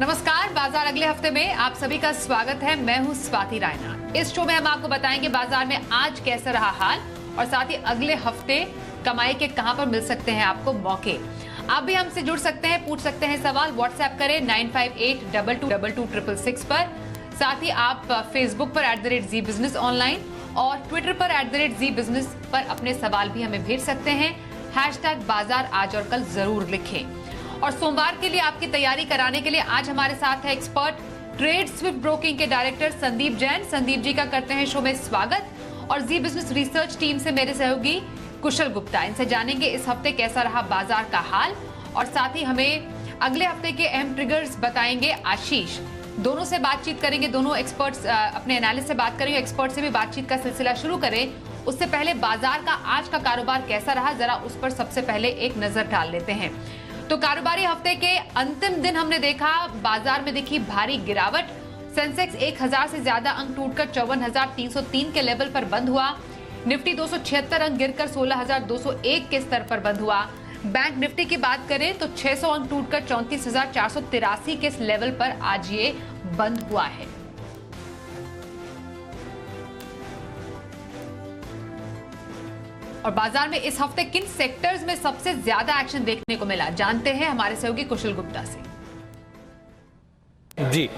नमस्कार, बाजार अगले हफ्ते में आप सभी का स्वागत है। मैं हूं स्वाति रायना। इस शो में हम आपको बताएंगे बाजार में आज कैसा रहा हाल और साथ ही अगले हफ्ते कमाई के कहां पर मिल सकते हैं आपको मौके। आप भी हमसे जुड़ सकते हैं, पूछ सकते हैं सवाल। व्हाट्सएप करें 9582226666 पर। साथ ही आप फेसबुक पर @ZBusiness ऑनलाइन और ट्विटर पर @ZBusiness पर अपने सवाल भी हमें भेज सकते हैं। #बाजार आज और कल जरूर लिखें। और सोमवार के लिए आपकी तैयारी कराने के लिए आज हमारे साथ है एक्सपर्ट ट्रेड स्विफ्ट ब्रोकिंग के डायरेक्टर संदीप जैन। संदीप जी का करते हैं शो में स्वागत। और जी बिजनेस रिसर्च टीम से मेरे सहयोगी कुशल गुप्ता। इनसे जानेंगे इस हफ्ते कैसा रहा बाजार का हाल और साथ ही हमें अगले हफ्ते के अहम ट्रिगर्स बताएंगे आशीष। दोनों से बातचीत करेंगे, दोनों एक्सपर्ट्स अपने एनालिस्ट से बात करेंगे, एक्सपर्ट से भी बातचीत का सिलसिला शुरू करें। उससे पहले बाजार का आज का कारोबार कैसा रहा, जरा उस पर सबसे पहले एक नजर डाल लेते हैं। तो कारोबारी हफ्ते के अंतिम दिन हमने देखा बाजार में दिखी भारी गिरावट। सेंसेक्स 1000 से ज्यादा अंक टूटकर 54,303 के लेवल पर बंद हुआ। निफ्टी 276 अंक गिरकर 16,201 के स्तर पर बंद हुआ। बैंक निफ्टी की बात करें तो 600 अंक टूटकर 34,483 के लेवल पर आज ये बंद हुआ है। और बाजार में इस हफ्ते किन सेक्टर्स में सबसे ज्यादा एक्शन देखने को मिला, जानते हैं हमारे सहयोगी कुशल गुप्ता से। जी,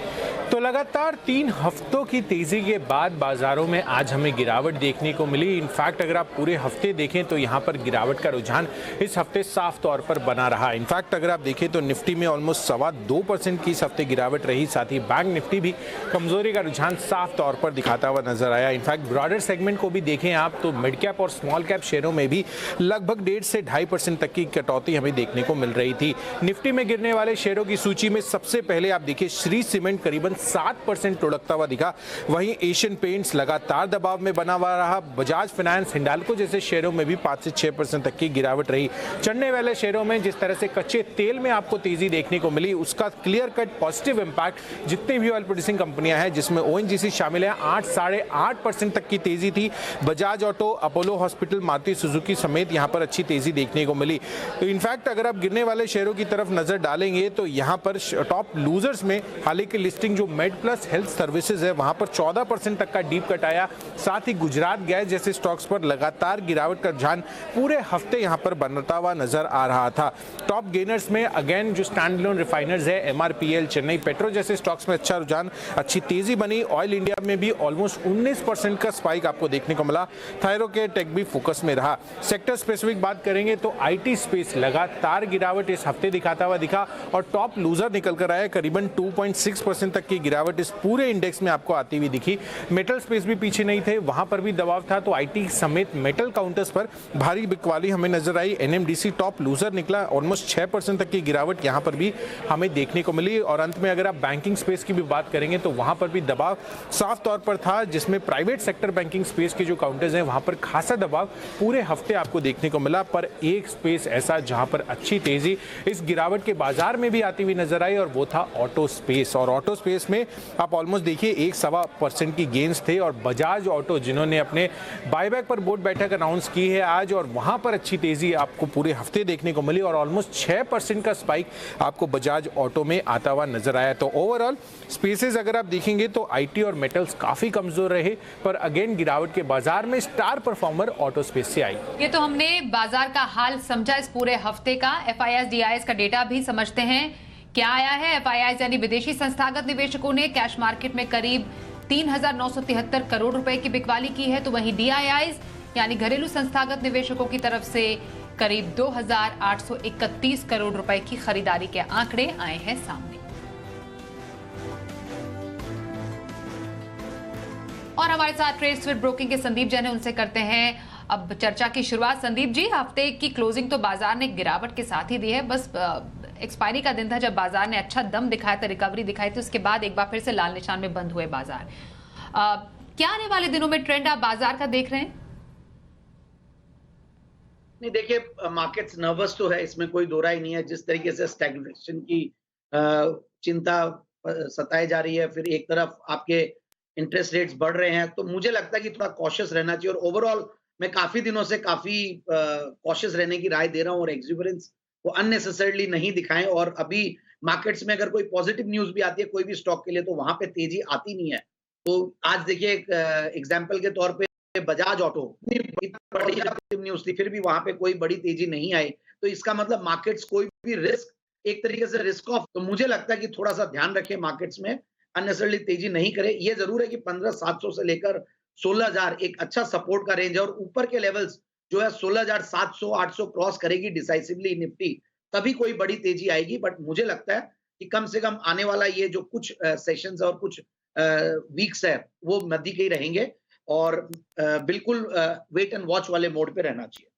तो लगातार 3 हफ्तों की तेजी के बाद बाजारों में आज हमें गिरावट देखने को मिली। इनफैक्ट अगर आप पूरे हफ्ते देखें तो यहां पर गिरावट का रुझान इस हफ्ते साफ तौर पर बना रहा। इनफैक्ट अगर आप देखें तो निफ्टी में ऑलमोस्ट 2.25% की इस हफ्ते गिरावट रही। साथ ही बैंक निफ्टी भी कमजोरी का रुझान साफ तौर पर दिखाता हुआ नजर आया। इनफैक्ट ब्रॉडर सेगमेंट को भी देखें आप तो मिड कैप और स्मॉल कैप शेयरों में भी लगभग 1.5 से 2.5% तक की कटौती हमें देखने को मिल रही थी। निफ्टी में गिरने वाले शेयरों की सूची में सबसे पहले आप देखिए श्री सीमेंट करीबन 7% लुढ़कता हुआ दिखा। वहीं एशियन पेंट्स लगातार दबाव में बना हुआ रहा। बजाज फाइनेंस, हिंडाल्को जैसे शेयरों में भी 5 से 6% तक की गिरावट रही। चढ़ने वाले शेयरों में जिस तरह से कच्चे तेल में आपको तेजी देखने को मिली, उसका क्लियर कट पॉजिटिव इंपैक्ट जितनी भी ऑयल प्रोड्यूसिंग कंपनियां हैं जिसमें ओएनजीसी शामिल है, 8-8.5% तक की तेजी थी। Bajaj auto, Apollo hospital, Maruti Suzuki समेत यहां पर अच्छी तेजी देखने को मिली। तो इनफैक्ट अगर आप गिरने वाले शेयरों की तरफ नजर डालेंगे तो यहां पर टॉप लूजर्स में हाल की लिस्टिंग जो मेड प्लस हेल्थ सर्विसेज है वहां पर 14% तक का डीप कट आया। साथ ही गुजरात गैस जैसे स्टॉक्स पर लगातार गिरावट का रुझान पूरे हफ्ते यहां पर बनता हुआ नजर आ रहा था। टॉप गेनर्स में अगेन जो स्टैंड अलोन रिफाइनर्स है, एमआरपीएल, चेन्नई पेट्रो जैसे स्टॉक्स में अच्छा रुझान, अच्छी तेजी बनी। ऑयल इंडिया में भी ऑलमोस्ट 19% का स्पाइक आपको देखने को मिला। थायरोकेयर टेक भी फोकस में रहा। सेक्टर स्पेसिफिक बात करेंगे तो आईटी स्पेस लगातार गिरावट इस हफ्ते दिखाता हुआ दिखा और टॉप लूजर निकल कर आया। करीबन 2.6% तक की गिरावट इस पूरे इंडेक्स में आपको आती हुई दिखी। मेटल स्पेस भी पीछे नहीं थे, वहां पर भी दबाव था। तो आईटी समेत मेटल काउंटर्स पर भारी बिकवाली हमें नजर आई। एनएमडीसी टॉप लूजर निकला, ऑलमोस्ट 6% तक की गिरावट यहां पर भी हमें देखने को मिली। और अंत में अगर आप बैंकिंग स्पेस की भी बात करेंगे तो वहां पर भी दबाव साफ तौर पर था, जिसमें प्राइवेट सेक्टर बैंकिंग स्पेस के जो काउंटर्स हैं वहां पर खासा दबाव पूरे हफ्ते आपको देखने को मिला। पर एक स्पेस ऐसा जहां पर अच्छी तेजी इस गिरावट के बाजार में भी आती हुई नजर आई और वो था ऑटो स्पेस। और ऑटो स्पेस में आप ऑलमोस्ट देखिए 1.25% की गेंस थे। और बजाज ऑटो जिन्होंने अपने बायबैक पर बोर्ड बैठक अनाउंस की है आज, और वहां पर अच्छी तेजी आपको पूरे हफ्ते देखने को मिली और ऑलमोस्ट 6% का स्पाइक आपको बजाज ऑटो में आता हुआ नजर आया। तो ओवरऑल स्पेसेस अगर आप देखेंगे तो आईटी और मेटल्स काफी कमजोर रहे, पर अगेन गिरावट के बाजार में स्टार परफॉर्मर ऑटो स्पेस से आई। ये तो हमने बाजार का हाल समझा इस पूरे हफ्ते का। एफआईआईज डीआईएस का डेटा भी समझते हैं क्या आया है। एफआईआईज यानी विदेशी संस्थागत निवेशकों ने कैश मार्केट में करीब 3,973 करोड़ रुपए की बिकवाली की है। तो वहीं डीआईआईज यानी घरेलू संस्थागत निवेशकों की तरफ से करीब 2,831 करोड़ रुपए की खरीदारी के आंकड़े आए हैं सामने। और हमारे साथ ट्रेड स्विफ्ट ब्रोकिंग के संदीप जैन है, उनसे करते हैं अब चर्चा की शुरुआत। संदीप जी, हफ्ते की क्लोजिंग तो बाजार ने गिरावट के साथ ही दी है। बस एक्सपायरी का दिन था जब बाजार ने अच्छा दम दिखाया था, रिकवरी दिखाई थी, उसके बाद एक बार फिर से लाल निशान में बंद हुए बाजार। क्या आने वाले दिनों में ट्रेंड आप बाजार का देख रहे हैं? नहीं, देखिए मार्केट्स नर्वस तो है, इसमें कोई दो राय नहीं है। जिस तरीके से स्टैग्नेशन की चिंता सताई जा रही है, फिर एक तरफ आपके इंटरेस्ट रेट्स बढ़ रहे हैं, तो मुझे लगता है कि थोड़ा कॉशियस रहना चाहिए। और ओवरऑल मैं काफी दिनों से काफी कॉशियस रहने की राय दे रहा हूँ और एक्सुबरेंस वो अननेसेसरली नहीं दिखाएं। और अभी मार्केट्स में अगर कोई पॉजिटिव न्यूज भी आती है कोई भी स्टॉक के लिए तो वहां पे तेजी आती नहीं है। तो आज देखिए एक एग्जाम्पल के तौर पे बजाज ऑटो इतनी बड़ी पॉजिटिव न्यूज थी फिर भी वहां पे कोई बड़ी तेजी नहीं आई। तो इसका मतलब मार्केट्स कोई भी रिस्क एक तरीके से रिस्क ऑफ, तो मुझे लगता है कि थोड़ा सा ध्यान रखें मार्केट्स में, अननेसेसरली तेजी नहीं करे। ये जरूर है कि 15,700 से लेकर 16,000 एक अच्छा सपोर्ट का रेंज है और ऊपर के लेवल्स जो है 16,700 800 क्रॉस करेगी डिसाइसिवली निफ्टी, तभी कोई बड़ी तेजी आएगी। बट मुझे लगता है कि कम से कम आने वाला ये जो कुछ सेशंस और कुछ वीक्स है वो मध्य के ही रहेंगे और बिल्कुल वेट एंड वॉच वाले मोड पे रहना चाहिए।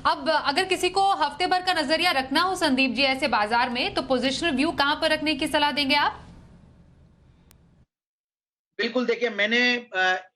अब अगर किसी को हफ्ते भर का नजरिया रखना हो संदीप जी ऐसे बाजार में, तो पोजिशनल व्यू कहां पर रखने की सलाह देंगे आप? बिल्कुल देखिए, मैंने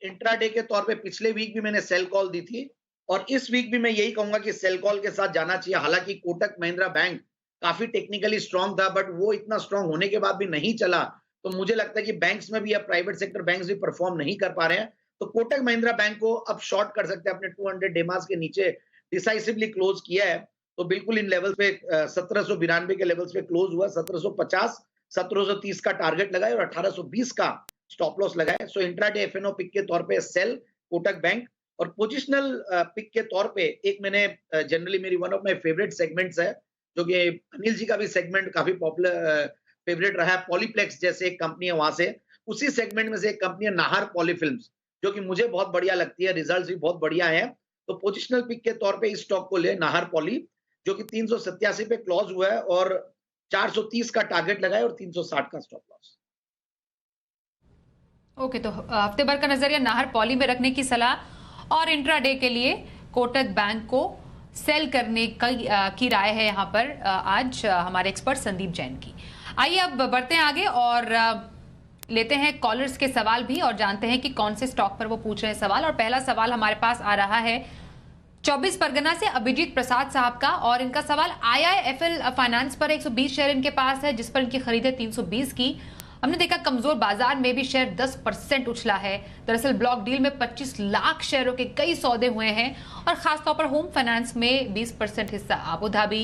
इंट्राडे के तौर पे पिछले वीक भी मैंने सेल कॉल दी थी और इस वीक भी मैं यही कहूंगा कि सेल कॉल के साथ जाना चाहिए। हालांकि कोटक महिंद्रा बैंक काफी टेक्निकली स्ट्रांग था बट वो इतना स्ट्रांग होने के बाद भी नहीं चला, तो मुझे लगता है कि बैंक्स में भी अब प्राइवेट सेक्टर बैंक्स भी परफॉर्म नहीं कर पा रहे हैं। तो कोटक महिंद्रा बैंक को अब शॉर्ट कर सकते हैं, अपने 200 डेमास के नीचे डिसाइसिवली क्लोज किया है। तो बिल्कुल इन लेवल पे 1792 के लेवल्स पे क्लोज हुआ, 1750 1730 का टारगेट लगाए और 1820 का स्टॉप लॉस लगाए। सो इंट्राडे एफएनओ पिक के तौर पे सेल कोटक बैंक और पोजिशनल पिक के तौर पे एक मैंने जनरली मेरी one of my favourite segments है जो कि अनिल जी का भी सेगमेंट काफी पॉपुलर फेवरेट रहा है, पॉलीप्लेक्स जैसे एक कंपनी है, वहां से उसी सेगमेंट में से एक कंपनी है नाहर पॉलीफिल्म्स जो कि मुझे बहुत बढ़िया लगती है, रिजल्ट्स भी बहुत बढ़िया है। तो पोजिशनल पिक के तौर पे इस स्टॉक को ले, नाहर पॉली, जो कि 387 पे क्लोज हुआ है और 430 का टारगेट लगाए और 360 का स्टॉप लॉस। ओके, तो हफ्ते भर का नजरिया नाहर पॉली में रखने की सलाह और इंट्राडे के लिए कोटक बैंक को सेल करने की राय है यहाँ पर आज हमारे एक्सपर्ट संदीप जैन की। आइए अब बढ़ते हैं आगे और लेते हैं कॉलर्स के सवाल भी और जानते हैं कि कौन से स्टॉक पर वो पूछ रहे हैं सवाल। और पहला सवाल हमारे पास आ रहा है 24 परगना से अभिजीत प्रसाद साहब का और इनका सवाल IIFL फाइनेंस पर 120 शेयर इनके पास है जिस पर इनकी खरीद है 320 की। हमने देखा कमजोर बाजार में भी शेयर 10% उछला है। दरअसल ब्लॉक डील में 25 लाख शेयरों के कई सौदे हुए हैं और खासतौर पर होम फाइनेंस में 20% हिस्सा अबू धाबी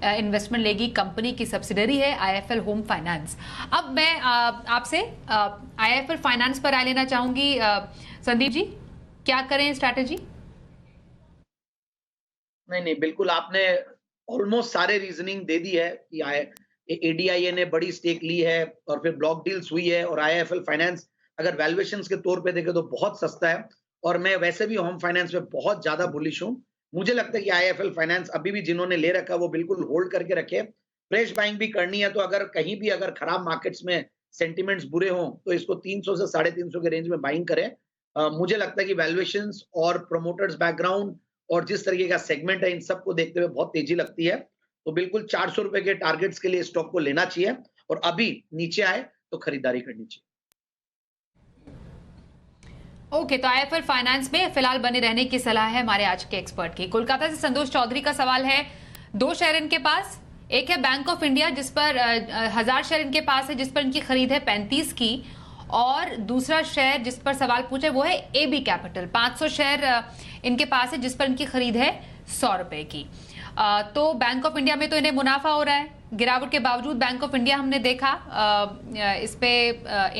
इन्वेस्टमेंट लेगी कंपनी की सब्सिडरी है IIFL होम फाइनेंस। अब मैं आपसे IIFL फाइनेंस पर राय लेना चाहूंगी संदीप जी, क्या करें स्ट्रैटेजी? नहीं, बिल्कुल आपने ऑलमोस्ट सारे रीजनिंग दे दी है कि ADIA ने बड़ी स्टेक ली है और फिर ब्लॉक डील्स हुई है और IIFL फाइनेंस अगर वैल्यूएशंस के तौर पे देखें तो बहुत सस्ता है और मैं वैसे भी होम फाइनेंस में बहुत ज्यादा बुलिश हूं। मुझे लगता है कि IIFL फाइनेंस अभी भी जिन्होंने ले रखा वो बिल्कुल होल्ड करके रखे, फ्रेश बाइंग भी करनी है। तो अगर कहीं भी अगर खराब मार्केट्स में सेंटिमेंट्स बुरे हों तो इसको 300 से 350 के रेंज में बाइंग करें। मुझे लगता है कि वैल्यूएशंस और प्रोमोटर्स बैकग्राउंड और जिस तरीके का सेगमेंट है इन सबको देखते हुए बहुत तेजी लगती है। तो बिल्कुल 400 रुपए के टारगेट्स के लिए स्टॉक को लेना चाहिए और अभी नीचे आए तो खरीदारी करनी चाहिए। ओके, तो IIFL फाइनेंस में फिलहाल बने रहने की सलाह है हमारे आज के एक्सपर्ट की। कोलकाता से संतोष चौधरी का सवाल है, 2 शेयर इनके पास, एक है बैंक ऑफ इंडिया जिस पर 1000 शेयर इनके पास है जिस पर इनकी खरीद है 35 की, और दूसरा शेयर जिस पर सवाल पूछे वो है AB कैपिटल, 500 शेयर इनके पास है जिस पर इनकी खरीद है 100 रुपए की। तो बैंक ऑफ इंडिया में तो इन्हें मुनाफा हो रहा है, गिरावट के बावजूद बैंक ऑफ इंडिया हमने देखा इस पे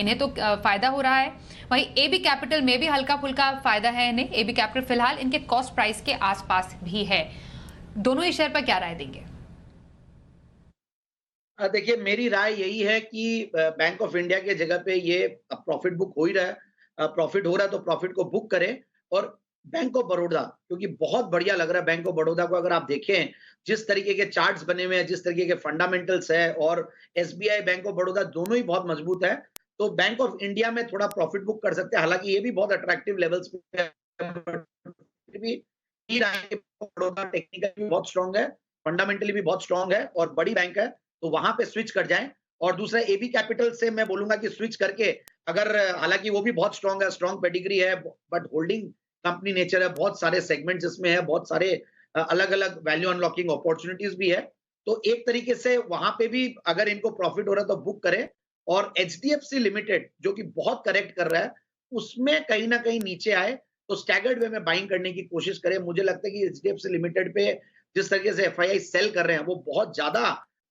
इन्हें तो फायदा हो रहा है। वहीं AB कैपिटल में भी हल्का फुल्का फायदा है इन्हें। AB कैपिटल फिलहाल इनके कॉस्ट प्राइस के आसपास भी है। दोनों ही शेयर पर क्या राय देंगे? देखिए, मेरी राय यही है कि बैंक ऑफ इंडिया के जगह पे ये प्रॉफिट बुक हो ही रहा है, प्रॉफिट हो रहा है तो प्रॉफिट को बुक करें। और बैंक ऑफ बड़ौदा क्योंकि बहुत बढ़िया लग रहा है, बैंक ऑफ बड़ौदा को अगर आप देखें जिस तरीके के चार्ट्स बने हुए हैं, जिस तरीके के फंडामेंटल्स है, और SBI बैंक ऑफ बड़ौदा दोनों ही बहुत मजबूत है, तो बैंक ऑफ इंडिया में थोड़ा प्रॉफिट बुक कर सकते हैं। हालांकि ये भी बहुत अट्रैक्टिव लेवल्स पे है, भी बड़ौदा टेक्निकली भी बहुत स्ट्रांग है, फंडामेंटली भी बहुत स्ट्रांग है और बड़ी बैंक है, तो वहां पे स्विच कर जाएं। और दूसरा AB कैपिटल से मैं बोलूंगा कि स्विच करके अगर, हालांकि वो भी बहुत स्ट्रांग है, स्ट्रांग पेडिग्री है, बट होल्डिंग कंपनी नेचर है, बहुत सारे सेगमेंट्स इसमें है, बहुत सारे अलग अलग वैल्यू अनलॉकिंग अपॉर्चुनिटीज भी है। तो एक तरीके से वहां पे भी अगर इनको प्रॉफिट हो रहा है तो बुक करें। और HDFC लिमिटेड जो कि बहुत करेक्ट कर रहा है, उसमें कहीं ना कहीं नीचे आए तो स्टैगर्ड वे में बाइंग करने की कोशिश करें। मुझे लगता है कि HDFC लिमिटेड पे जिस तरीके से एफआईआई सेल कर रहे हैं वो बहुत ज्यादा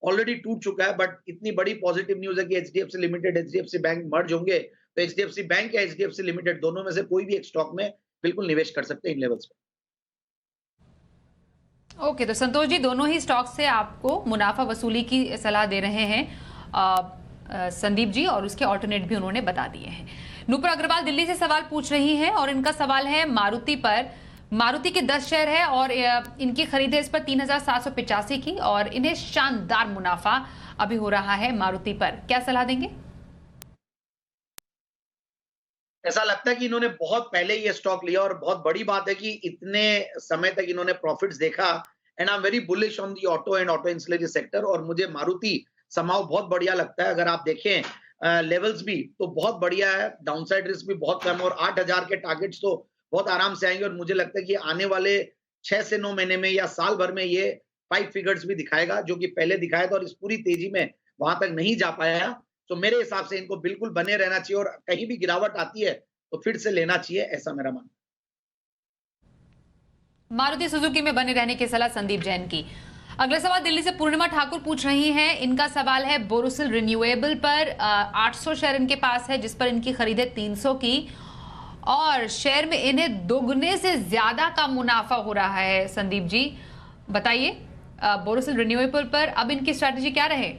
ऑलरेडी टूट चुका है। बट इतनी बड़ी पॉजिटिव न्यूज है कि एचडीएफसी लिमिटेड, एचडीएफसी बैंक मर्ज होंगे, तो एचडीएफसी बैंक या एचडीएफसी लिमिटेड दोनों में से कोई भी एक स्टॉक में बिल्कुल निवेश कर सकते हैं इन लेवल्स पे। ओके, तो संतोष जी दोनों ही स्टॉक से आपको मुनाफा वसूली की सलाह दे रहे हैं संदीप जी, और उसके ऑल्टरनेट भी उन्होंने बता दिए हैं। नूपुर अग्रवाल दिल्ली से सवाल पूछ रही हैं और इनका सवाल है मारुति पर। मारुति के 10 शेयर है और इनकी खरीद है इस पर 3785 की, और इन्हें शानदार मुनाफा अभी हो रहा है मारुति पर, क्या सलाह देंगे? ऐसा लगता है कि इन्होंने बहुत पहले ये स्टॉक लिया, और बहुत बड़ी बात है कि इतने समय तक इन्होंने प्रॉफिट्स देखा। And I am very bullish on the auto and auto ancillary sector, और मुझे मारुति समाव बहुत बढ़िया लगता है। अगर आप देखें लेवल्स भी तो बहुत बढ़िया है, डाउनसाइड रिस्क भी बहुत कम है, और 8000 के टारगेट्स तो बहुत आराम से आएंगे। और मुझे लगता है कि आने वाले 6 से 9 महीने में या साल भर में ये 5 फिगर्स भी दिखाएगा, जो कि पहले दिखाया था और इस पूरी तेजी में वहां तक नहीं जा पाया। तो मेरे हिसाब से इनको बिल्कुल बने रहना चाहिए, और कहीं भी गिरावट आती है तो फिर से लेना चाहिए, ऐसा मेरा मानना। मारुति सुजुकी में बने रहने की सलाह संदीप जैन की। अगला सवाल दिल्ली से पूर्णिमा ठाकुर पूछ रही हैं। इनका सवाल है बोरोसिल रिन्यूएबल पर। 800 शेयर इनके पास है, जिस पर इनकी खरीद है 300 की, और शेयर में इन्हें दोगुने से ज्यादा का मुनाफा हो रहा है। संदीप जी बताइए, बोरोसिल रिन्यूएबल पर अब इनकी स्ट्रैटेजी क्या रहे?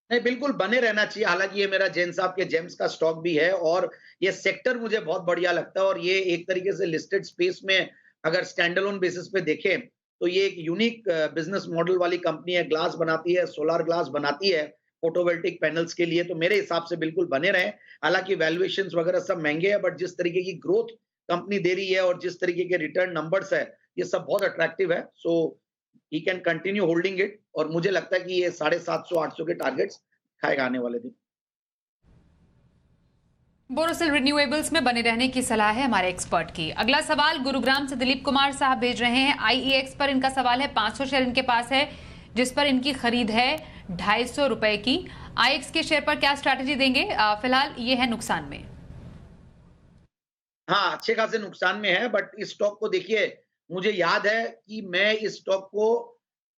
नहीं, बिल्कुल बने रहना चाहिए। हालांकि ये मेरा जैन साहब के जेम्स का स्टॉक भी है, और ये सेक्टर मुझे बहुत बढ़िया लगता है। और ये एक तरीके से लिस्टेड स्पेस में अगर स्टैंडअलोन बेसिस पे देखें तो ये एक यूनिक बिजनेस मॉडल वाली कंपनी है। ग्लास बनाती है, सोलर ग्लास बनाती है फोटोवोल्टिक पैनल्स के लिए। तो मेरे हिसाब से बिल्कुल बने रहें। हालांकि वैल्यूएशंस वगैरह सब महंगे हैं, बट जिस तरीके की ग्रोथ कंपनी दे रही है और जिस तरीके के रिटर्न नंबर्स है, ये सब बहुत अट्रैक्टिव है। So he can continue holding it, और मुझे लगता है कि ये 750-800 के टारगेट्स खाएगा आने वाले दिन। बोरोसिल रिन्यूएबल्स में बने रहने की सलाह है हमारे एक्सपर्ट की। अगला सवाल गुरुग्राम से दिलीप कुमार साहब भेज रहे हैं। आईईएक्स पर इनका सवाल है। 500 शेयर इनके पास है, जिस पर इनकी खरीद है 250 रुपए की। आईएक्स के शेयर पर क्या स्ट्रैटेजी देंगे? फिलहाल ये है नुकसान में। हाँ, अच्छे खासे नुकसान में है, बट इस स्टॉक को देखिए, मुझे याद है कि मैं इस स्टॉक को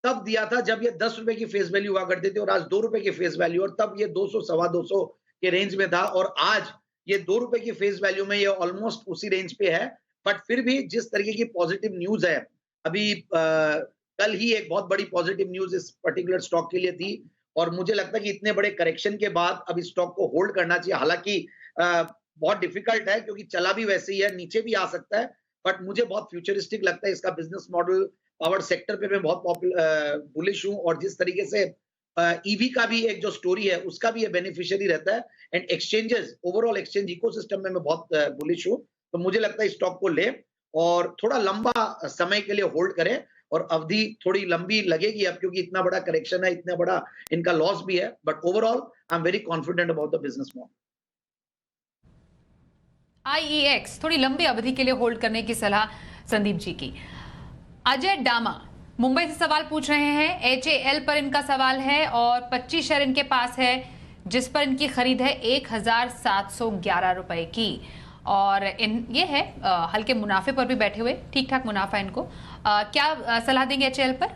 तब दिया था जब ये 10 रुपए की फेस वैल्यू हुआ करती थी, और आज 2 रुपए की फेस वैल्यू, और तब ये 200 सवा 200 के रेंज में था, और आज ये 2 रुपए की फेस वैल्यू में ये ऑलमोस्ट उसी रेंज पे है। बट फिर भी जिस तरीके की पॉजिटिव न्यूज है, अभी कल ही एक बहुत बड़ी पॉजिटिव न्यूज इस पर्टिकुलर स्टॉक के लिए थी, और मुझे लगता है कि इतने बड़े करेक्शन के बाद अब इस स्टॉक को होल्ड करना चाहिए। हालांकि बहुत डिफिकल्ट है, क्योंकि चला भी वैसे ही है, नीचे भी आ सकता है, बट मुझे बहुत फ्यूचरिस्टिक लगता है इसका बिजनेस मॉडल। पावर सेक्टर पे मैं बहुत बुलिश हूँ, और जिस तरीके से ईवी का भी एक जो स्टोरी है उसका भी ये बेनिफिशियरी रहता है। And exchanges, overall exchange ecosystem में मैं बहुत बुलिश हूँ। तो मुझे लगता है इस स्टॉक को ले और थोड़ा लंबा समय के लिए होल्ड करें, और अवधि थोड़ी लंबी लगेगी अब, क्योंकि इतना बड़ा करेक्शन है, इतना बड़ा इनका लॉस भी है। But overall I am very confident about the business model. IEX थोड़ी लंबी अवधि के लिए होल्ड करने की सलाह संदीप जी की। अजय डामा मुंबई से सवाल पूछ रहे हैं। एचएएल पर इनका सवाल है, और 25 शेयर इनके पास है, जिस पर इनकी खरीद है 1711 रुपए की, और ये है हल्के मुनाफे पर भी बैठे हुए, ठीक ठाक मुनाफा इनको। क्या सलाह देंगे एचएएल पर?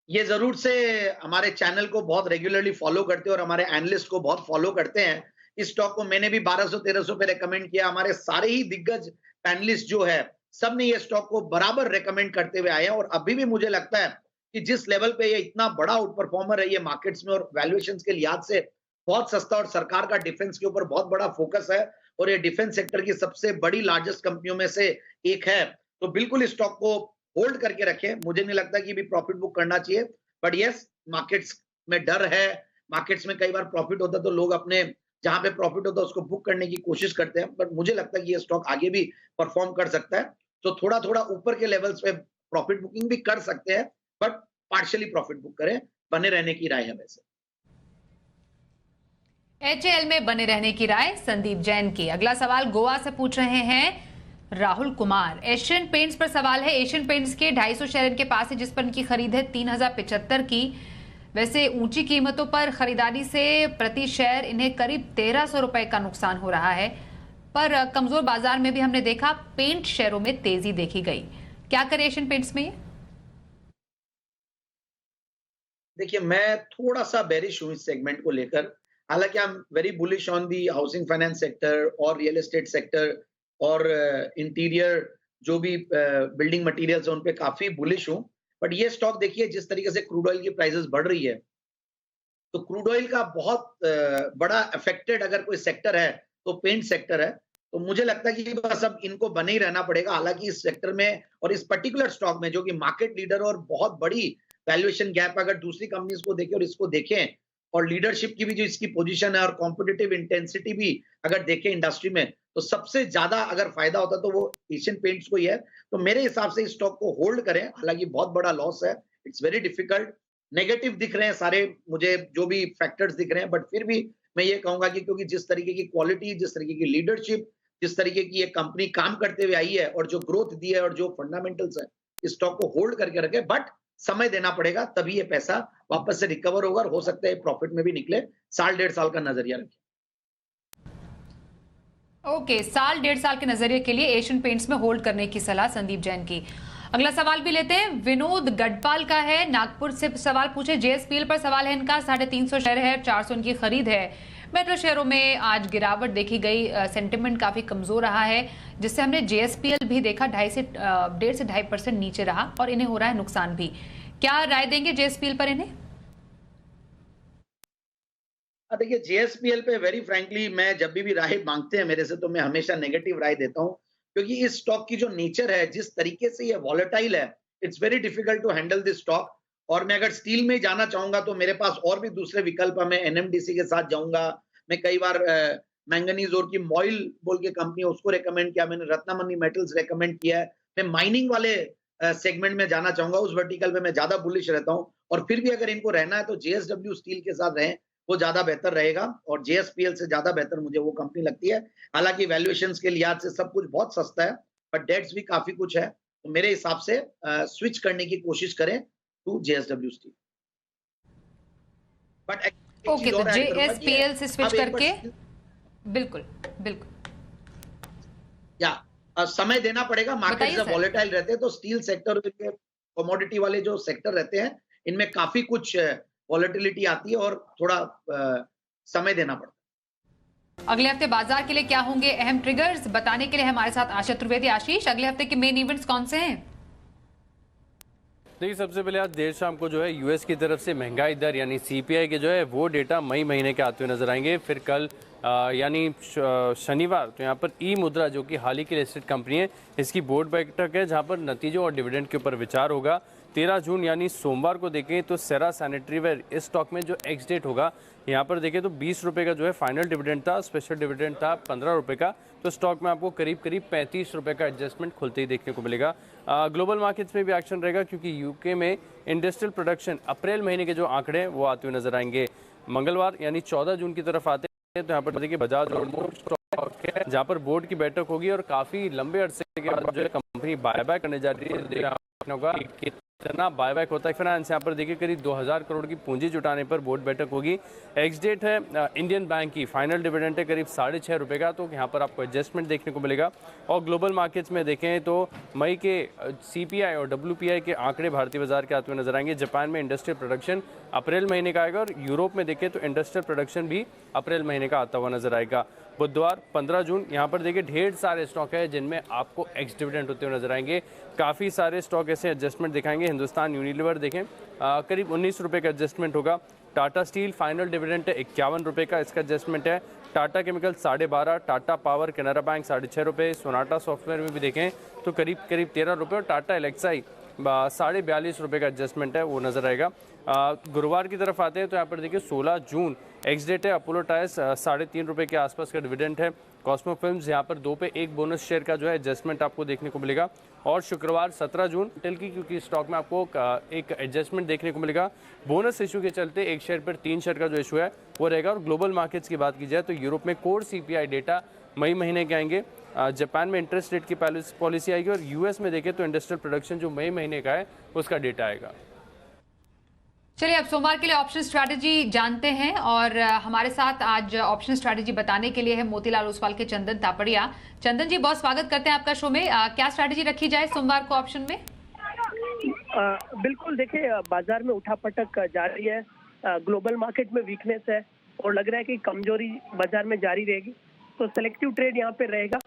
ये जरूर से हमारे चैनल को बहुत रेगुलरली फॉलो करते हैं और हमारे एनालिस्ट को बहुत फॉलो करते हैं। इस स्टॉक को मैंने भी 1200-1300 पे रेकमेंड किया। हमारे सारे ही दिग्गज पैनलिस्ट जो है, सब ने ये स्टॉक को बराबर रेकमेंड करते हुए आए हैं, और अभी भी मुझे लगता है कि जिस लेवल पे ये इतना बड़ा आउट परफॉर्मर है ये मार्केट्स में, और वैल्यूएशंस के लिहाज से बहुत सस्ता, और सरकार का डिफेंस के ऊपर बहुत बड़ा फोकस है, और ये डिफेंस सेक्टर की सबसे बड़ी लार्जेस्ट कंपनियों में से एक है। तो बिल्कुल इस स्टॉक को होल्ड करके रखें। मुझे नहीं लगता कि भी प्रॉफिट बुक करना चाहिए, बट यस, मार्केट्स में डर है। मार्केट्स में कई बार प्रॉफिट होता है तो लोग अपने जहां पे प्रॉफिट होता है उसको बुक करने की कोशिश करते हैं, बट मुझे लगता है कि ये स्टॉक आगे भी परफॉर्म कर सकता है। तो थोड़ा थोड़ा ऊपर के लेवल्स पे प्रॉफिट बुकिंग भी कर सकते हैं, बट पार्शियली प्रॉफिट बुक करें। बने रहने की राय है वैसे। एचएएल में बने रहने की राय संदीप जैन की। अगला सवाल गोवा से पूछ रहे हैं राहुल कुमार। एशियन पेंट्स पर सवाल है। एशियन पेंट्स के 250 शेयर इनके पास है, जिस पर इनकी खरीद है 3075 की। वैसे ऊंची कीमतों पर खरीदारी से प्रति शेयर इन्हें करीब 1300 रुपए का नुकसान हो रहा है। पर कमजोर बाजार में भी हमने देखा पेंट शेयरों में तेजी देखी गई। क्या करे एशियन पेंट्स में ये? देखिए, मैं थोड़ा सा बेरिश हूँ इस सेगमेंट को लेकर। हालांकि आई am very bullish on the housing finance sector और रियल एस्टेट सेक्टर और इंटीरियर जो भी बिल्डिंग मटेरियल्स है उन पे काफी बुलिश हूँ। बट ये स्टॉक देखिए, जिस तरीके से क्रूड ऑयल की प्राइसेस बढ़ रही है, तो क्रूड ऑयल का बहुत बड़ा अफेक्टेड अगर कोई सेक्टर है तो पेंट सेक्टर है। तो मुझे लगता है कि बस अब इनको बने ही रहना पड़ेगा। हालांकि इस सेक्टर में और इस पर्टिकुलर स्टॉक में जो कि मार्केट लीडर और बहुत बड़ी वैल्यूएशन गैप, अगर दूसरी कंपनीज को देखें और इसको देखें, और लीडरशिप की भी जो इसकी पोजीशन है और कॉम्पिटिटिव इंटेंसिटी भी अगर देखें इंडस्ट्री में, तो सबसे ज्यादा अगर फायदा होता तो वो एशियन पेंट्स को ही है। तो मेरे हिसाब से इस स्टॉक को होल्ड करें। हालांकि बहुत बड़ा लॉस है, इट्स वेरी डिफिकल्ट। नेगेटिव दिख रहे हैं सारे मुझे जो भी फैक्टर्स दिख रहे हैं, बट फिर भी मैं ये कहूंगा कि क्योंकि जिस तरीके की क्वालिटी, जिस तरीके की लीडरशिप, जिस तरीके की ये कंपनी काम करते हुए आई है और जो ग्रोथ दी है और जो फंडामेंटल्स है, इस स्टॉक को होल्ड करके रखे। बट समय देना पड़ेगा, तभी ये पैसा वापस से रिकवर होगा और हो सकता है प्रॉफिट में भी निकले। साल डेढ़ साल का नजरिया रखिए। ओके, साल डेढ़ साल के नजरिए के लिए एशियन पेंट्स में होल्ड करने की सलाह संदीप जैन की। अगला सवाल भी लेते हैं, विनोद गढ़पाल का है, नागपुर से सवाल पूछे। जेएसपीएल पर सवाल है इनका। 350 शेयर है, 400 इनकी खरीद है। मेट्रो शेयरों में आज गिरावट देखी गई, सेंटिमेंट काफी कमजोर रहा है, जिससे हमने जेएसपीएल भी देखा 1.5 से 2.5% नीचे रहा और इन्हें हो रहा है नुकसान भी। क्या राय देंगे जेएसपीएल पर इन्हें? देखिए, जेएसपीएल पे वेरी फ्रैंकली मैं जब भी राय मांगते हैं मेरे से, तो मैं हमेशा नेगेटिव राय देता हूं, क्योंकि इस स्टॉक की जो नेचर है, जिस तरीके से ये वॉलेटाइल है, it's very difficult to handle this stock. और मैं अगर स्टील में जाना चाहूंगा तो मेरे पास और भी दूसरे विकल्प है। मैं एनएमडीसी के साथ जाऊंगा। मैं कई बार मैंगनीज और की मॉइल बोल के कंपनी है उसको रेकमेंड किया, मैंने रत्नामनी मेटल्स रेकमेंड किया है। मैं माइनिंग वाले सेगमेंट में जाना चाहूंगा, उस वर्टिकल में मैं ज्यादा बुलिश रहता हूं। और फिर भी अगर इनको रहना है तो जेएसडब्ल्यू स्टील के साथ रहें, वो ज्यादा बेहतर रहेगा। और जेएसपीएल से ज्यादा बेहतर मुझे वो कंपनी लगती है। हालांकि वैल्यूएशंस के लिहाज से सब कुछ बहुत सस्ता है, बट डेट्स भी काफी कुछ है। तो मेरे हिसाब से स्विच करने की कोशिश करें to JSW steel. But okay, तो जेएसपीएल से स्विच करके बिल्कुल बिल्कुल या समय देना पड़ेगा। मार्केट जब वॉलेटाइल रहते हैं तो स्टील सेक्टर के कमोडिटी वाले जो सेक्टर रहते हैं, इनमें काफी कुछ वॉलेटिलिटी आती है और थोड़ा समय देना पड़ता है। अगले हफ्ते बाजार के लिए क्या होंगे अहम ट्रिगर्स, बताने के लिए हमारे साथ आशीष चतुर्वेदी। आशीष, अगले हफ्ते के मेन इवेंट्स कौन से हैं? देखिए, सबसे पहले आज देर शाम को जो है यूएस की तरफ से महंगाई दर यानी सीपीआई के जो है वो डेटा मई महीने के आते हुए नजर आएंगे। फिर कल यानी शनिवार तो यहाँ पर ई मुद्रा जो कि हाल ही की लिस्टेड कंपनी है, इसकी बोर्ड बैठक है जहाँ पर नतीजों और डिविडेंड के ऊपर विचार होगा। 13 जून यानी सोमवार को देखें तो सेरा सैनिटरीवेयर इस स्टॉक में जो एक्स डेट होगा, यहाँ पर देखें तो 20 रुपये का जो है फाइनल डिविडेंड था, स्पेशल डिविडेंड था 15 रुपये का। तो स्टॉक में आपको करीब 35 रुपये का एडजस्टमेंट खुलते ही देखने को मिलेगा। ग्लोबल मार्केट्स में भी एक्शन रहेगा क्योंकि यूके में इंडस्ट्रियल प्रोडक्शन अप्रैल महीने के जो आंकड़े हैं वो आते हुए नजर आएंगे। मंगलवार यानी 14 जून की तरफ आते हैं तो यहाँ पर देखिए बजाज और जहाँ पर बोर्ड की बैठक होगी और काफी लंबे अरसे के बाद जो है कंपनी बायबैक करने जा रही है। कितना बायबैक होता है फाइनेंस, यहाँ पर देखिए करीब 2000 करोड़ की पूंजी जुटाने पर बोर्ड बैठक होगी। एक्स डेट है इंडियन बैंक की, फाइनल डिविडेंड है करीब 6.5 रुपये का, तो यहाँ पर आपको एडजस्टमेंट देखने को मिलेगा। और ग्लोबल मार्केट्स में देखें तो मई के सीपीआई और डब्ल्यूपीआई के आंकड़े भारतीय बाजार के आते हुए नजर आएंगे। जापान में इंडस्ट्रियल प्रोडक्शन अप्रैल महीने का आएगा और यूरोप में देखें तो इंडस्ट्रियल प्रोडक्शन भी अप्रैल महीने का आता हुआ नजर आएगा। बुधवार 15 जून यहाँ पर देखिए ढेर सारे स्टॉक है जिनमें आपको एक्स डिविडेंड होते हुए नजर आएंगे। काफ़ी सारे स्टॉक ऐसे एडजस्टमेंट दिखाएंगे। हिंदुस्तान यूनिलीवर देखें करीब 19 रुपये का एडजस्टमेंट होगा। टाटा स्टील फाइनल डिविडेंड है 51 रुपये का, इसका एडजस्टमेंट है। Tata chemical 12.5, Tata power, Canara bank 6.5 रुपये, सोनाटा सॉफ्टवेयर में भी देखें तो करीब 13 रुपये और टाटा एलेक्साई 42.5 रुपये का एडजस्टमेंट है वो नजर आएगा। गुरुवार की तरफ आते हैं तो यहाँ पर देखिए 16 जून एक्स डेट है। अपोलो टायर्स 3.5 रुपये के आसपास का डिविडेंड है। कॉस्मो फिल्म्स यहाँ पर 2 पे 1 बोनस शेयर का जो है एडजस्टमेंट आपको देखने को मिलेगा। और शुक्रवार 17 जून टेल की क्योंकि स्टॉक में आपको एक एडजस्टमेंट देखने को मिलेगा बोनस इशू के चलते, 1 शेयर पर 3 शेयर का जो इशू है वो रहेगा। और ग्लोबल मार्केट्स की बात की जाए तो यूरोप में कोर सीपीआई डेटा मई महीने के आएंगे। जापान में इंटरेस्ट रेट की पॉलिसी आएगी और यूएस में देखें तो इंडस्ट्रियल प्रोडक्शन जो मई महीने का है उसका डेटा आएगा। चलिए अब सोमवार के लिए ऑप्शन स्ट्रैटेजी जानते हैं और हमारे साथ आज ऑप्शन स्ट्रैटेजी बताने के लिए है मोतीलाल ओसवाल के चंदन तापड़िया। चंदन जी, बहुत स्वागत करते हैं आपका शो में। क्या स्ट्रैटेजी रखी जाए सोमवार को ऑप्शन में? बिल्कुल, देखिए बाजार में उठापटक जारी है, ग्लोबल मार्केट में वीकनेस है और लग रहा है कि कमजोरी बाजार में जारी रहेगी, तो सेलेक्टिव ट्रेड यहाँ पे रहेगा।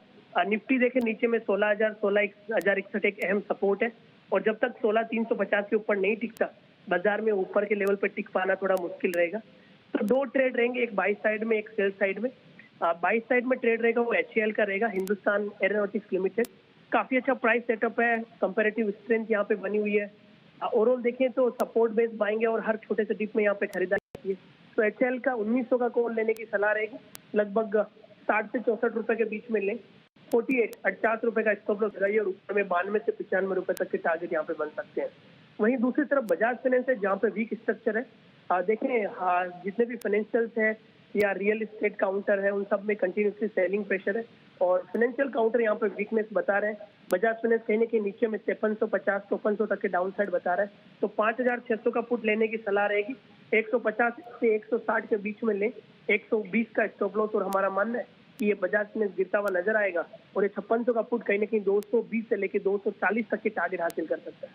निफ्टी देखे नीचे में 16,000 16,161 एक अहम सपोर्ट है और जब तक 16,350 के ऊपर नहीं टिकता बाजार में ऊपर के लेवल पे टिक पाना थोड़ा मुश्किल रहेगा। तो दो ट्रेड रहेंगे, एक बाई साइड में, एक सेल साइड में। बाई साइड में ट्रेड रहेगा वो HAL का रहेगा, हिंदुस्तान एरोनॉटिक्स लिमिटेड। काफी अच्छा प्राइस सेटअप है, कंपैरेटिव स्ट्रेंथ यहाँ पे बनी हुई है। ओवरऑल देखें तो सपोर्ट बेस बाएंगे और हर छोटे से डिप में यहाँ पे खरीदारी की है। तो HAL का 1900 का कॉल लेने की सलाह रहेगी, लगभग 60 से 64 रुपए के बीच में लें। 48 रुपए का स्टॉप लॉस लगाइए और ऊपर में 92 से 95 रुपए तक के टारगेट यहाँ पे बन सकते हैं। वहीं दूसरी तरफ बजाज फाइनेंस है जहाँ पे वीक स्ट्रक्चर है। देखें जितने भी फाइनेंशियल्स हैं या रियल एस्टेट काउंटर है उन सब में कंटिन्यूसली सेलिंग प्रेशर है और फाइनेंशियल काउंटर यहाँ पे वीकनेस बता रहे हैं। बजाज फाइनेंस कहीं ना कहीं नीचे में 5350 5400 तक के डाउन साइड बता रहा है, तो 5600 का पुट लेने की सलाह रहेगी। 150 से 160 के बीच में लें, 120 का स्टॉप लॉस और हमारा मानना है कि ये बजाज फाइनेंस गिरता हुआ नजर आएगा और ये 5600 का पुट कहीं ना कहीं 220 से लेकर 240 तक के टारगेट हासिल कर सकता है।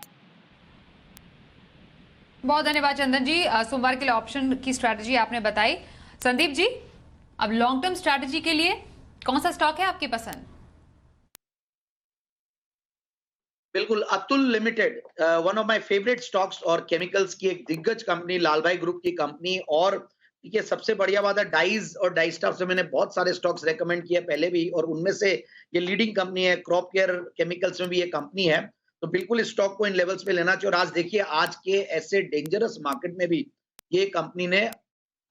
बहुत धन्यवाद चंदन जी, सोमवार के लिए ऑप्शन की स्ट्रैटेजी आपने बताई। संदीप जी, अब लॉन्ग टर्म स्ट्रैटेजी के लिए कौन सा स्टॉक है आपकी पसंद? बिल्कुल, Atul limited one of my favourite stocks और केमिकल्स की एक दिग्गज कंपनी, लाल भाई ग्रुप की कंपनी। और ठीक है, सबसे बढ़िया बात है डाइज और डाई स्टाफ से मैंने बहुत सारे स्टॉक्स रेकमेंड किए पहले भी और उनमें से ये लीडिंग कंपनी है। क्रॉप केयर केमिकल्स में भी ये कंपनी है, तो बिल्कुल इस स्टॉक को इन लेवल्स पे लेना चाहिए। और आज देखिए, आज के ऐसे डेंजरस मार्केट में भी ये कंपनी ने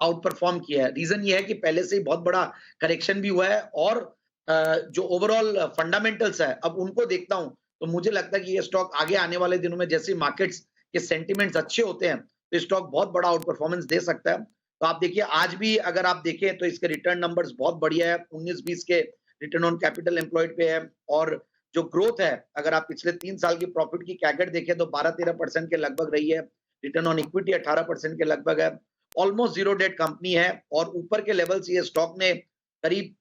आउट परफॉर्म किया है। रीजन ये है कि पहले से ही बहुत बड़ा करेक्शन भी हुआ है और जो ओवरऑल फंडामेंटल्स है अब उनको देखता हूं तो मुझे लगता है कि ये स्टॉक आगे आने वाले दिनों में जैसे मार्केट्स के सेंटिमेंट्स अच्छे होते हैं तो स्टॉक बहुत बड़ा आउट परफॉर्मेंस दे सकता है। तो आप देखिए, आज भी अगर आप देखें तो इसके रिटर्न नंबर्स बहुत बढ़िया है, 19-20 के रिटर्न ऑन कैपिटल एम्प्लॉयड पे है और जो ग्रोथ है अगर आप पिछले 3 साल की प्रॉफिट की कैगर देखें तो 12-13% के लगभग रही है। रिटर्न ऑन इक्विटी 18% के लगभग है। ऑलमोस्ट जीरो डेट कंपनी है और ऊपर के लेवल से ये स्टॉक ने करीब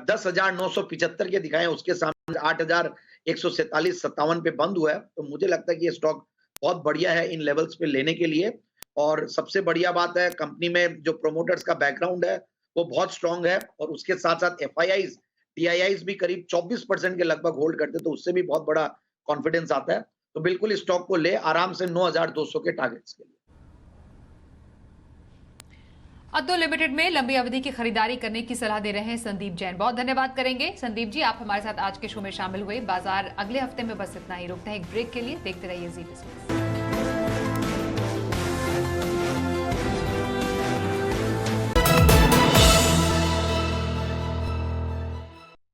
10,975 के दिखाए, उसके सामने 8,147-57 पे बंद हुआ है। तो मुझे लगता है कि ये स्टॉक बहुत बढ़िया है इन लेवल्स पे लेने के लिए। और सबसे बढ़िया बात है कंपनी में जो प्रोमोटर्स का बैकग्राउंड है वो बहुत स्ट्रांग है और उसके साथ साथ FIIs DIIs भी करीब 24% के लगभग होल्ड करते, तो उससे भी बहुत बड़ा कॉन्फिडेंस आता है। तो बिल्कुल इस स्टॉक को ले आराम से 9,200 के टारगेट्स के लिए। अतुल लिमिटेड में लंबी अवधि की खरीदारी करने की सलाह दे रहे हैं संदीप जैन। बहुत धन्यवाद करेंगे संदीप जी, आप हमारे साथ आज के शो में शामिल हुए। बाजार अगले हफ्ते में बस इतना ही, रुकते हैं एक ब्रेक के लिए। देखते रहिए जी बिजनेस।